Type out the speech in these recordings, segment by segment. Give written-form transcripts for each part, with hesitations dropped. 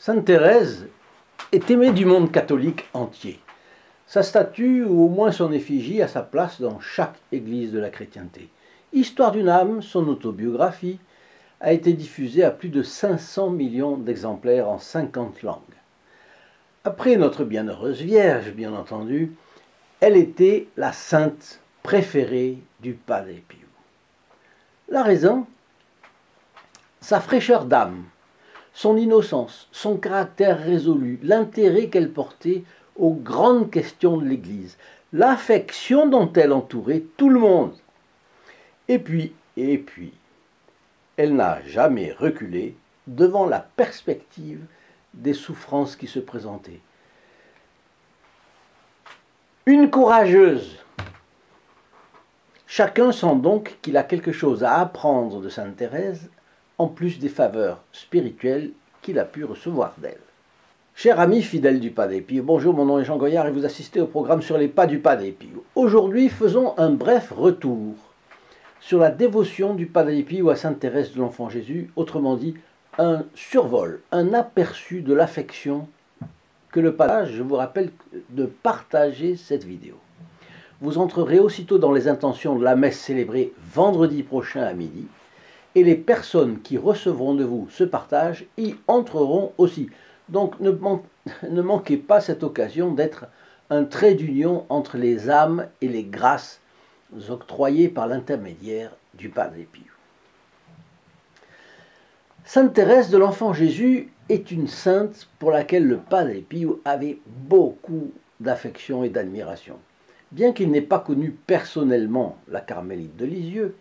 Sainte Thérèse est aimée du monde catholique entier. Sa statue, ou au moins son effigie, a sa place dans chaque église de la chrétienté. Histoire d'une âme, son autobiographie, a été diffusée à plus de 500 millions d'exemplaires en 50 langues. Après notre bienheureuse Vierge, bien entendu, elle était la sainte préférée du Padre Pio. La raison, sa fraîcheur d'âme, son innocence, son caractère résolu, l'intérêt qu'elle portait aux grandes questions de l'Église, l'affection dont elle entourait tout le monde. Et puis, elle n'a jamais reculé devant la perspective des souffrances qui se présentaient. Une courageuse. Chacun sent donc qu'il a quelque chose à apprendre de Sainte Thérèse, en plus des faveurs spirituelles qu'il a pu recevoir d'elle. Chers amis fidèles du Padre Pio, bonjour, mon nom est Jean Goyard et vous assistez au programme sur les pas du Padre Pio. Aujourd'hui, faisons un bref retour sur la dévotion du Padre Pio à Sainte Thérèse de l'Enfant Jésus, autrement dit, un survol, un aperçu de l'affection que le Padre. Je vous rappelle de partager cette vidéo. Vous entrerez aussitôt dans les intentions de la messe célébrée vendredi prochain à midi, et les personnes qui recevront de vous ce partage y entreront aussi. Donc ne manquez pas cette occasion d'être un trait d'union entre les âmes et les grâces octroyées par l'intermédiaire du Padre Pio. Sainte Thérèse de l'Enfant Jésus est une sainte pour laquelle le Padre Pio avait beaucoup d'affection et d'admiration. Bien qu'il n'ait pas connu personnellement la Carmélite de Lisieux,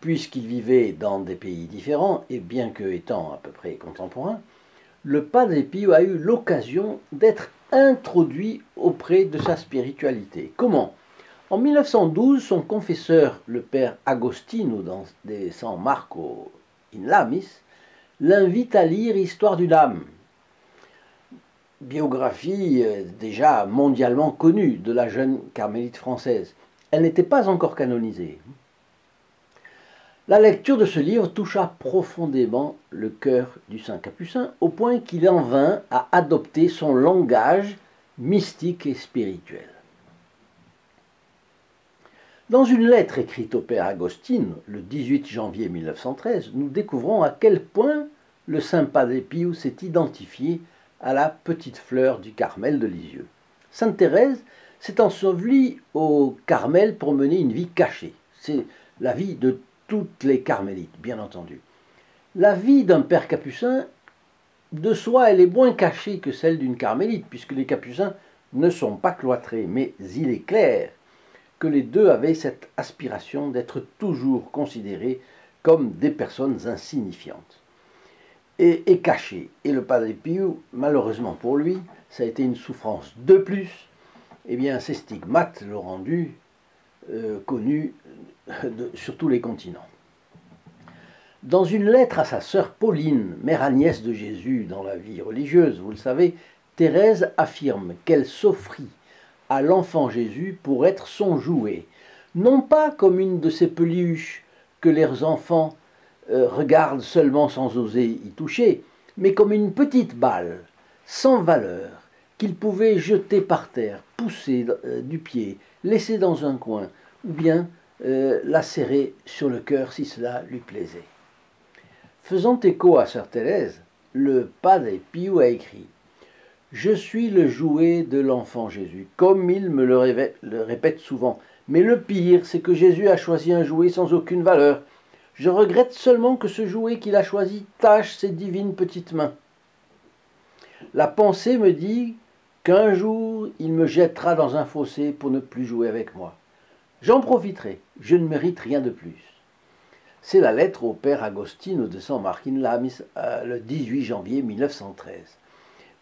puisqu'il vivait dans des pays différents, et bien que étant à peu près contemporain, le Padre Pio a eu l'occasion d'être introduit auprès de sa spiritualité. Comment? En 1912, son confesseur, le père Agostino, dans des San Marco in Lamis, l'invite à lire Histoire d'une âme, biographie déjà mondialement connue de la jeune carmélite française. Elle n'était pas encore canonisée. La lecture de ce livre toucha profondément le cœur du saint Capucin, au point qu'il en vint à adopter son langage mystique et spirituel. Dans une lettre écrite au père Agostino, le 18 janvier 1913, nous découvrons à quel point le saint Padre Pio s'est identifié à la petite fleur du Carmel de Lisieux. Sainte Thérèse s'est ensevelie au Carmel pour mener une vie cachée. C'est la vie de toutes les carmélites, bien entendu. La vie d'un père capucin, de soi, elle est moins cachée que celle d'une carmélite, puisque les capucins ne sont pas cloîtrés, mais il est clair que les deux avaient cette aspiration d'être toujours considérés comme des personnes insignifiantes et cachées. Et le Padre Pio, malheureusement pour lui, ça a été une souffrance de plus. Eh bien, ces stigmates l'ont rendu connu sur tous les continents. Dans une lettre à sa sœur Pauline, mère Agnès de Jésus dans la vie religieuse, vous le savez, Thérèse affirme qu'elle s'offrit à l'enfant Jésus pour être son jouet, non pas comme une de ces peluches que les enfants regardent seulement sans oser y toucher, mais comme une petite balle, sans valeur, qu'il pouvait jeter par terre, pousser du pied, laisser dans un coin, ou bien la serrer sur le cœur si cela lui plaisait. Faisant écho à sœur Thérèse, le Padre Pio a écrit « Je suis le jouet de l'enfant Jésus, comme il me le répète souvent. Mais le pire, c'est que Jésus a choisi un jouet sans aucune valeur. Je regrette seulement que ce jouet qu'il a choisi tâche ses divines petites mains. La pensée me dit qu'un jour, il me jettera dans un fossé pour ne plus jouer avec moi. J'en profiterai, je ne mérite rien de plus. » C'est la lettre au père Agostino de San Marco in Lamis le 18 janvier 1913.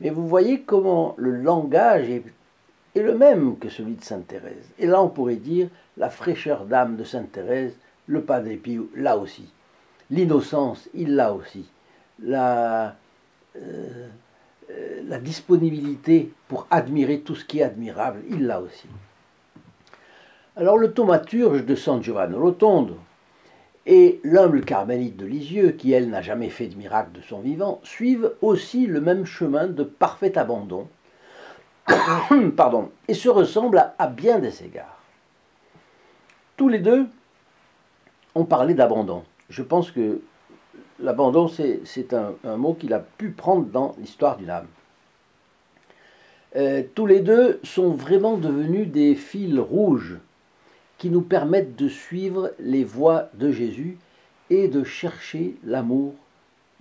Mais vous voyez comment le langage est le même que celui de Sainte Thérèse. Et là, on pourrait dire la fraîcheur d'âme de Sainte Thérèse, le Padre Pio l'a aussi. L'innocence, il l'a aussi. La disponibilité pour admirer tout ce qui est admirable, il l'a aussi. Alors le thaumaturge de San Giovanni Rotondo et l'humble carmélite de Lisieux, qui elle n'a jamais fait de miracle de son vivant, suivent aussi le même chemin de parfait abandon, pardon, et se ressemblent à bien des égards. Tous les deux ont parlé d'abandon. Je pense que l'abandon, c'est un mot qu'il a pu prendre dans l'histoire d'une âme. Tous les deux sont vraiment devenus des fils rouges qui nous permettent de suivre les voies de Jésus et de chercher l'amour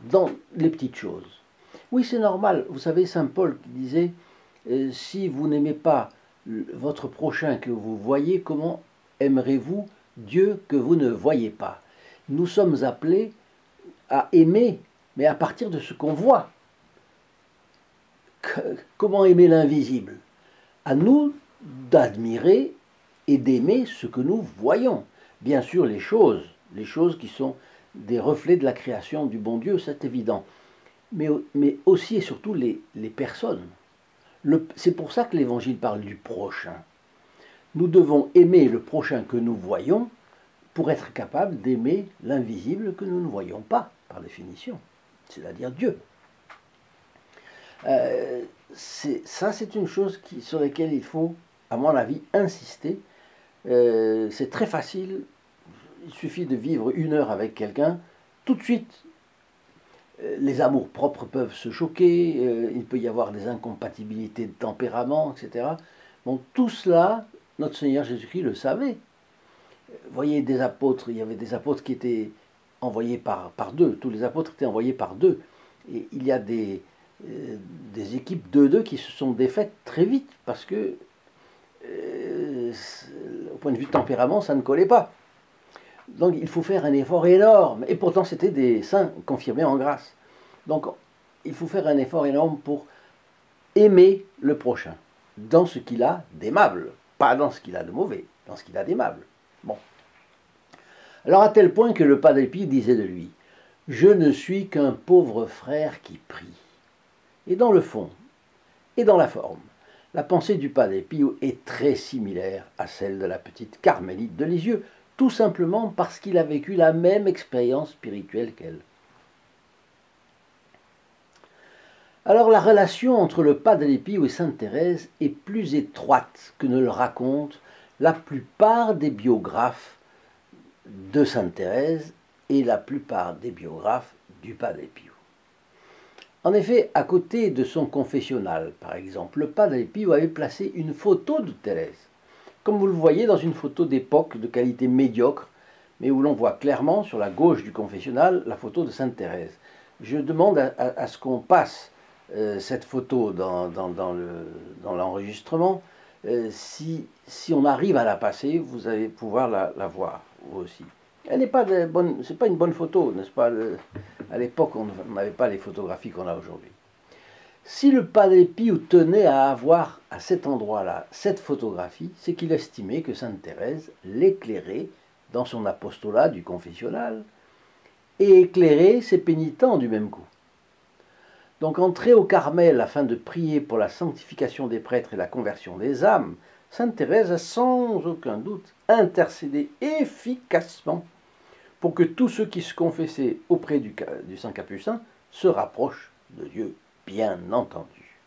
dans les petites choses. Oui, c'est normal. Vous savez, saint Paul qui disait si vous n'aimez pas votre prochain que vous voyez, comment aimerez-vous Dieu que vous ne voyez pas? Nous sommes appelés à aimer, mais à partir de ce qu'on voit. Comment aimer l'invisible? À nous d'admirer et d'aimer ce que nous voyons. Bien sûr, les choses qui sont des reflets de la création du bon Dieu, c'est évident. Mais aussi et surtout les personnes. C'est pour ça que l'Évangile parle du prochain. Nous devons aimer le prochain que nous voyons pour être capable d'aimer l'invisible que nous ne voyons pas, par définition, c'est-à-dire Dieu. C'est une chose sur laquelle il faut, à mon avis, insister. C'est très facile, il suffit de vivre 1 heure avec quelqu'un, tout de suite, les amours-propres peuvent se choquer, il peut y avoir des incompatibilités de tempérament, etc. Bon, tout cela, notre Seigneur Jésus-Christ le savait. Vous voyez, des apôtres, il y avait des apôtres qui étaient envoyés par deux, tous les apôtres étaient envoyés par deux. Et il y a des équipes 2-2 qui se sont défaites très vite parce que, au point de vue tempérament, ça ne collait pas. Donc il faut faire un effort énorme. Et pourtant, c'était des saints confirmés en grâce. Donc il faut faire un effort énorme pour aimer le prochain dans ce qu'il a d'aimable, pas dans ce qu'il a de mauvais, dans ce qu'il a d'aimable. Bon. Alors à tel point que le Padre Pio disait de lui « Je ne suis qu'un pauvre frère qui prie ». Et dans le fond, et dans la forme, la pensée du Padre Pio est très similaire à celle de la petite Carmélite de Lisieux, tout simplement parce qu'il a vécu la même expérience spirituelle qu'elle. Alors la relation entre le Padre Pio et Sainte Thérèse est plus étroite que ne le racontent la plupart des biographes de Sainte Thérèse et la plupart des biographes du Padre Pio. En effet, à côté de son confessionnal, par exemple, le Padre Pio avait placé une photo de Thérèse, comme vous le voyez dans une photo d'époque de qualité médiocre, mais où l'on voit clairement sur la gauche du confessionnal la photo de Sainte Thérèse. Je demande à ce qu'on passe cette photo dans l'enregistrement. Si on arrive à la passer, vous allez pouvoir la voir, vous aussi. Elle n'est pas c'est pas une bonne photo, n'est-ce pas? À l'époque, on n'avait pas les photographies qu'on a aujourd'hui. Si le Padre Pio tenait à avoir à cet endroit-là cette photographie, c'est qu'il estimait que Sainte Thérèse l'éclairait dans son apostolat du confessionnal et éclairait ses pénitents du même coup. Donc entrer au Carmel afin de prier pour la sanctification des prêtres et la conversion des âmes, Sainte Thérèse a sans aucun doute intercédé efficacement pour que tous ceux qui se confessaient auprès du Saint Capucin se rapprochent de Dieu, bien entendu.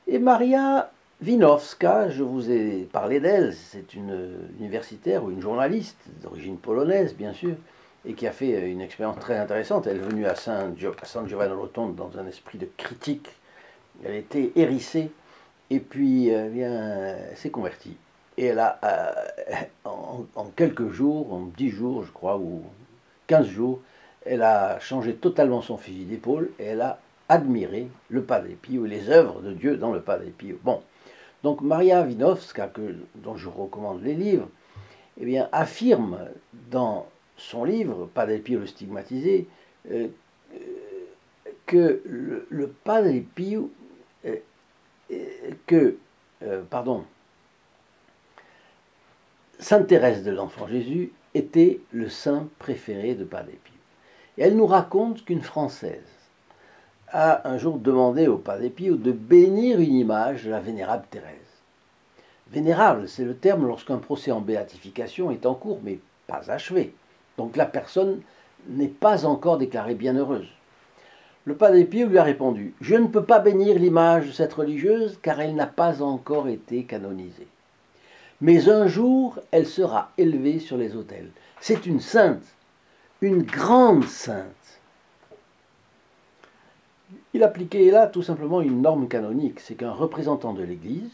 Et Maria Winowska, je vous ai parlé d'elle, c'est une universitaire ou une journaliste d'origine polonaise, bien sûr, et qui a fait une expérience très intéressante. Elle est venue à San Giovanni Rotondo dans un esprit de critique. Elle était hérissée, et puis elle s'est convertie. Et elle a, en quelques jours, en 10 jours, je crois, ou 15 jours, elle a changé totalement son fusil d'épaule et elle a admiré le Padre Pio et les œuvres de Dieu dans le Padre Pio. Bon, donc Maria Winowska, dont je recommande les livres, eh bien, affirme dans son livre, Padre Pio le stigmatisé, que le Padre Pio, Sainte Thérèse de l'Enfant Jésus était le saint préféré de Padre Pio. Et elle nous raconte qu'une Française a un jour demandé au Padre Pio de bénir une image de la vénérable Thérèse. vénérable, c'est le terme lorsqu'un procès en béatification est en cours, mais pas achevé. Donc la personne n'est pas encore déclarée bienheureuse. Le Padre Pio lui a répondu: « Je ne peux pas bénir l'image de cette religieuse car elle n'a pas encore été canonisée. Mais un jour, elle sera élevée sur les autels. C'est une sainte, une grande sainte. » Il appliquait là tout simplement une norme canonique, c'est qu'un représentant de l'Église,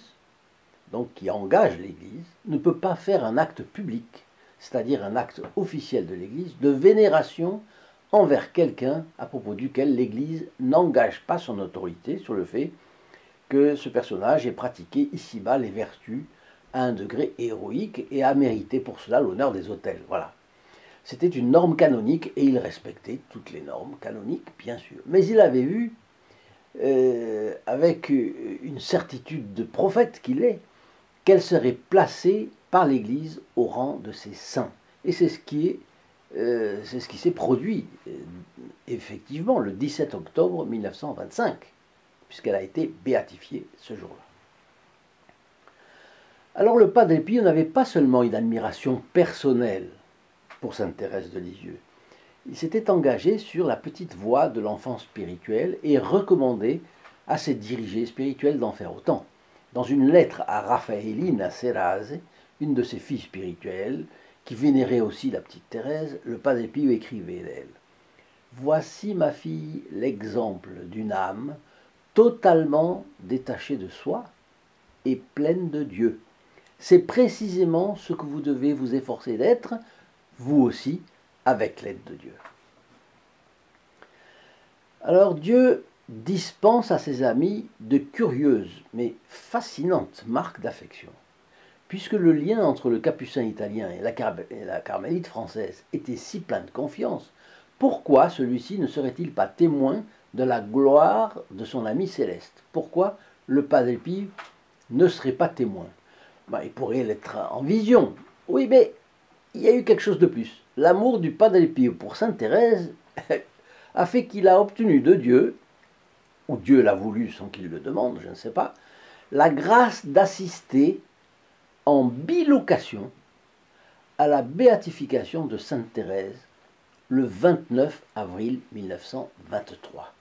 donc qui engage l'Église, ne peut pas faire un acte public, c'est-à-dire un acte officiel de l'Église, de vénération envers quelqu'un à propos duquel l'Église n'engage pas son autorité sur le fait que ce personnage ait pratiqué ici-bas les vertus à un degré héroïque et a mérité pour cela l'honneur des autels. Voilà. C'était une norme canonique et il respectait toutes les normes canoniques, bien sûr. Mais il avait vu, avec une certitude de prophète qu'il est, qu'elle serait placée par l'Église au rang de ses saints. Et c'est ce qui s'est produit effectivement le 17 octobre 1925, puisqu'elle a été béatifiée ce jour-là. Alors le Padre Pio n'avait pas seulement une admiration personnelle pour sainte Thérèse de Lisieux, il s'était engagé sur la petite voie de l'enfant spirituel et recommandait à ses dirigés spirituels d'en faire autant. Dans une lettre à Raffaellina Serase, une de ses filles spirituelles, qui vénérait aussi la petite Thérèse, le Padre Pio écrivait d'elle: « Voici, ma fille, l'exemple d'une âme totalement détachée de soi et pleine de Dieu. C'est précisément ce que vous devez vous efforcer d'être, vous aussi, avec l'aide de Dieu. » Alors Dieu dispense à ses amis de curieuses mais fascinantes marques d'affection. Puisque le lien entre le capucin italien et la carmélite française était si plein de confiance, pourquoi celui-ci ne serait-il pas témoin de la gloire de son ami céleste? Pourquoi le Padre Pio ne serait pas témoin? Il pourrait l'être en vision. Oui, mais il y a eu quelque chose de plus. L'amour du Padre Pio pour sainte Thérèse a fait qu'il a obtenu de Dieu, ou Dieu l'a voulu sans qu'il le demande, je ne sais pas, la grâce d'assister en bilocation à la béatification de sainte Thérèse le 29 avril 1923.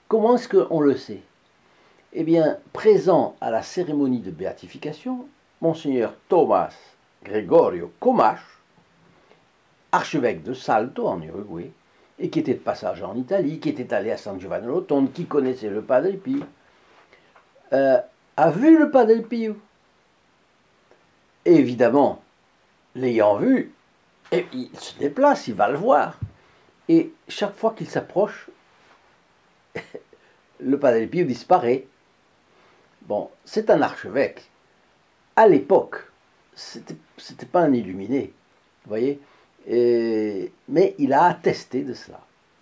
Comment est-ce qu'on le sait? Eh bien, présent à la cérémonie de béatification, Monseigneur Thomas Gregorio Comache, archevêque de Salto en Uruguay, et qui était de passage en Italie, qui était allé à San Giovanni Rotondo, qui connaissait le Padre Pio, a vu le Padre Pio. Et évidemment, l'ayant vu, il se déplace, il va le voir. Et chaque fois qu'il s'approche, le Padre Pio disparaît. Bon, c'est un archevêque. À l'époque, c'était pas un illuminé, vous voyez, mais il a attesté de cela.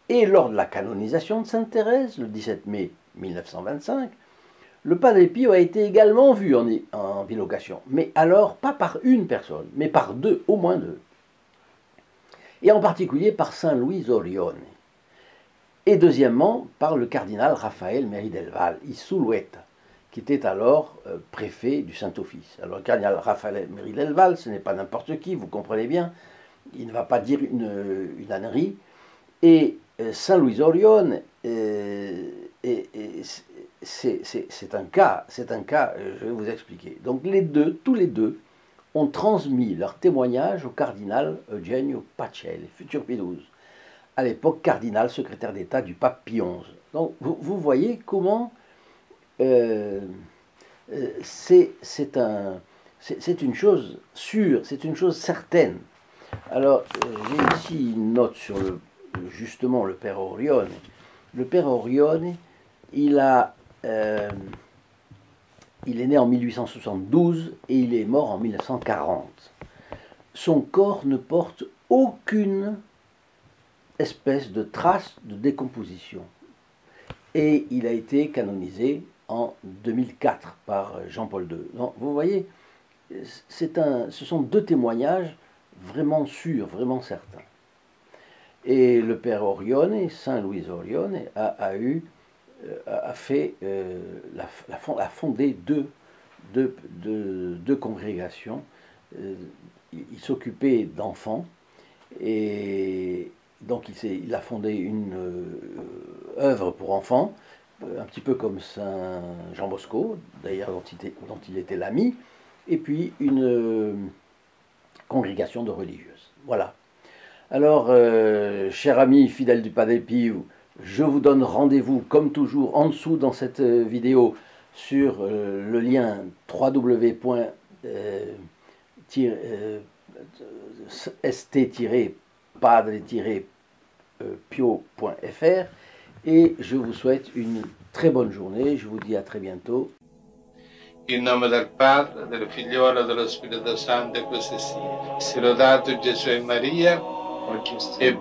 Et lors de la canonisation de sainte Thérèse, le 17 mai 1925, le Padre Pio a été également vu en bilocation, mais alors pas par une personne, mais par deux, au moins deux. Et en particulier par Saint Luis Orione. Et deuxièmement, par le cardinal Raphaël Méry del Val, Isulueta, qui était alors préfet du Saint-Office. Alors le cardinal Raphaël Méry del Val, ce n'est pas n'importe qui, vous comprenez bien, il ne va pas dire une ânerie. Et Saint Luis Orione, c'est un cas, je vais vous expliquer. Donc tous les deux, ont transmis leur témoignage au cardinal Eugenio Pacelli, futur Pie XII, à l'époque cardinal secrétaire d'État du pape Pie XI. Donc vous voyez comment c'est une chose sûre, c'est une chose certaine. Alors j'ai ici une note sur justement le père Orione. Le père Orione, il est né en 1872 et il est mort en 1940. Son corps ne porte aucune espèce de trace de décomposition. Et il a été canonisé en 2004 par Jean-Paul II. Donc, vous voyez, ce sont deux témoignages vraiment sûrs, vraiment certains. Et le père Orione, Saint Luis Orione, a fondé deux deux congrégations. Il s'occupait d'enfants et donc il a fondé une œuvre pour enfants, un petit peu comme Saint Jean Bosco, d'ailleurs dont il était l'ami, et puis une congrégation de religieuses. Voilà. Alors, chers amis fidèles du Padre Pio, je vous donne rendez-vous, comme toujours, en dessous dans cette vidéo, sur le lien www.st-padre-pio.fr et je vous souhaite une très bonne journée. Je vous dis à très bientôt. In nome del Padre, del Figliolo e dello Spirito Santo, e così sia. Sia lodato Gesù e Maria, e